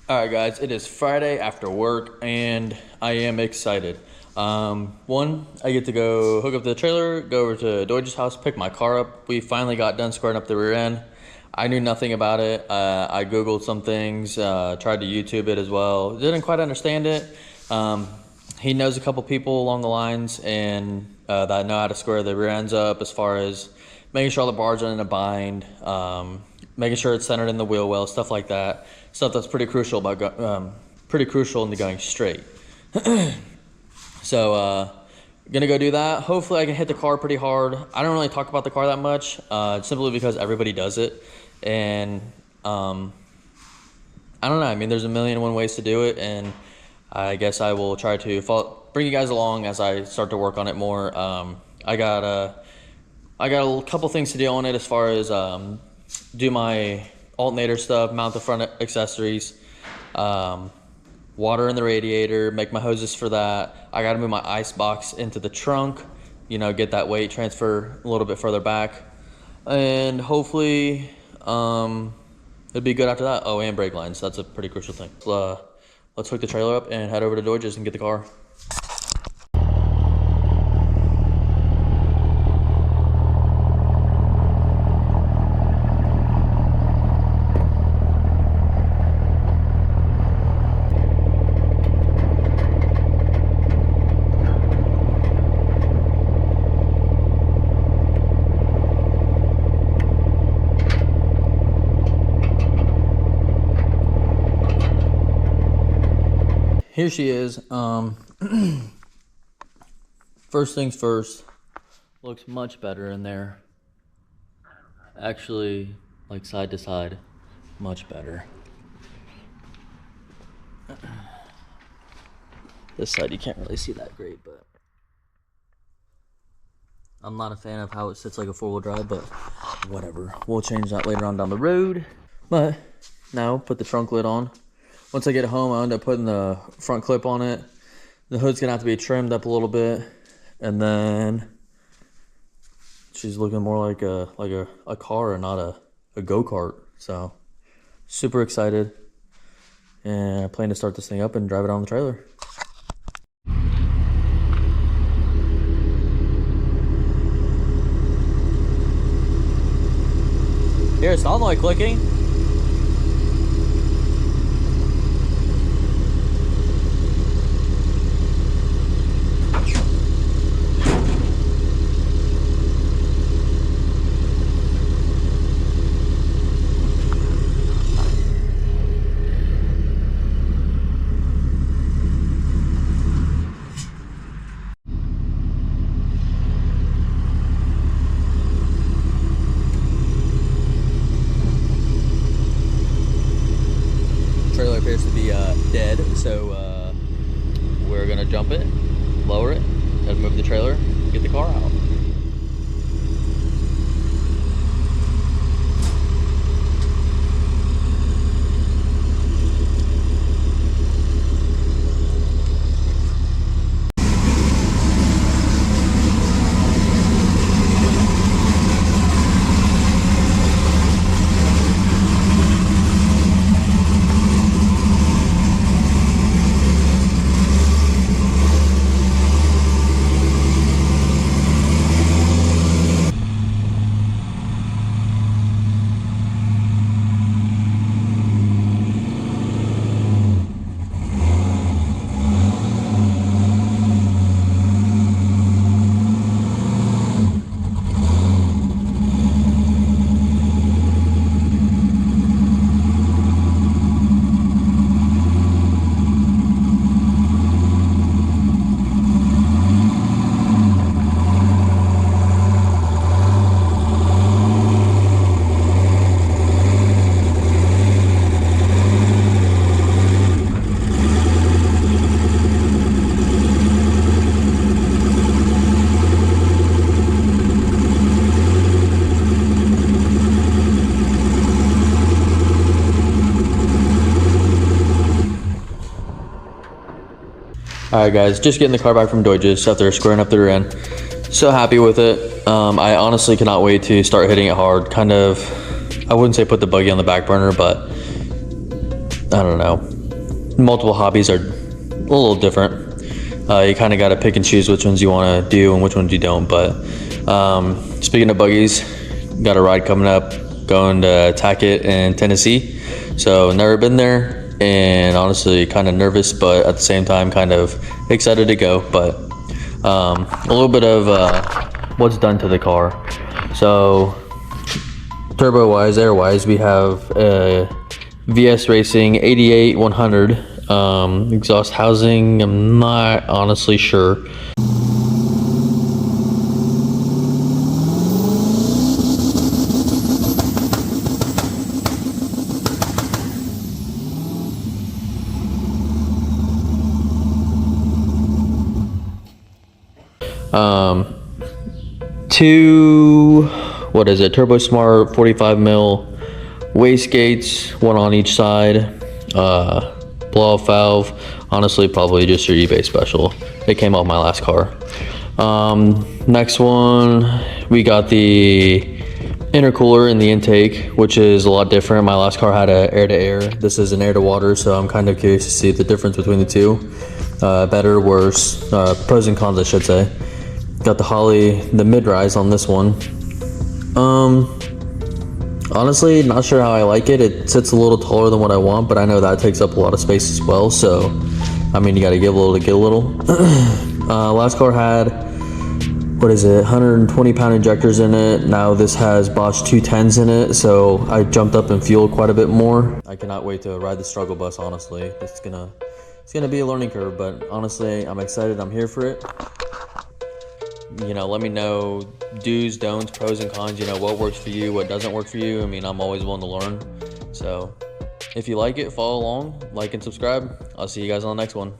All right, guys, it is Friday after work, and I am excited. One, I get to go hook up the trailer, go over to Deutsch's house, pick my car up. We finally got done squaring up the rear end. I knew nothing about it. I Googled some things, tried to YouTube it as well. Didn't quite understand it. He knows a couple people along the lines and that know how to square the rear ends up as far as making sure all the bars are in a bind, making sure it's centered in the wheel well, stuff like that. Stuff that's pretty crucial about pretty crucial into going straight. So gonna go do that. Hopefully I can hit the car pretty hard. I don't really talk about the car that much, simply because everybody does it, and I don't know. I mean, there's a million and one ways to do it, and I guess I will try to bring you guys along as I start to work on it more. I got a couple things to do on it as far as do my alternator stuff, mount the front accessories, water in the radiator, make my hoses for that. I got to move my ice box into the trunk, get that weight transfer a little bit further back, and hopefully it'd be good after that. Oh, and brake lines, that's a pretty crucial thing. Let's hook the trailer up and head over to Deutsch's and get the car. Here she is. First things first, looks much better in there. Actually, like side to side, much better. This side you can't really see that great, but I'm not a fan of how it sits like a four-wheel drive, but whatever. We'll change that later on down the road. But now put the trunk lid on. Once I get home, I end up putting the front clip on it. The hood's gonna have to be trimmed up a little bit, and then she's looking more like a car and not a go-kart. So super excited, and I plan to start this thing up and drive it on the trailer. Here, it's not like clicking. Trailer appears to be dead, so we're gonna jump it, lower it, and move the trailer, get the car out. Alright guys, just getting the car back from Deutsch's after squaring up the rear end. So happy with it. I honestly cannot wait to start hitting it hard. Kind of, I wouldn't say put the buggy on the back burner, but I don't know, multiple hobbies are a little different. You kind of got to pick and choose which ones you want to do and which ones you don't. But speaking of buggies, got a ride coming up, going to Tackett in Tennessee. So never been there, and honestly kind of nervous, but at the same time kind of excited to go. But a little bit of what's done to the car. So turbo wise, air wise, we have a VS Racing 88 100 exhaust housing. I'm not honestly sure. Two, what is it, Turbo Smart 45 mil wastegates, one on each side, blow off valve. Honestly, probably just your eBay special. It came off my last car. Next one, we got the intercooler in the intake, which is a lot different. My last car had a air to air. This is an air to water, so I'm kind of curious to see the difference between the two. Better, worse, pros and cons, I should say. Got the Holly, the mid-rise on this one. Honestly, not sure how I like it. It sits a little taller than what I want, but I know that takes up a lot of space as well. So, I mean, you got to give a little to get a little. Last car had, what is it, 120-pound injectors in it. Now this has Bosch 210s in it, so I jumped up in fuel quite a bit more. I cannot wait to ride the struggle bus, honestly. It's gonna be a learning curve, but honestly, I'm excited. I'm here for it. You know, let me know do's, don'ts, pros and cons, you know, what works for you, what doesn't work for you. I mean, I'm always willing to learn. So if you like it, follow along, like and subscribe. I'll see you guys on the next one.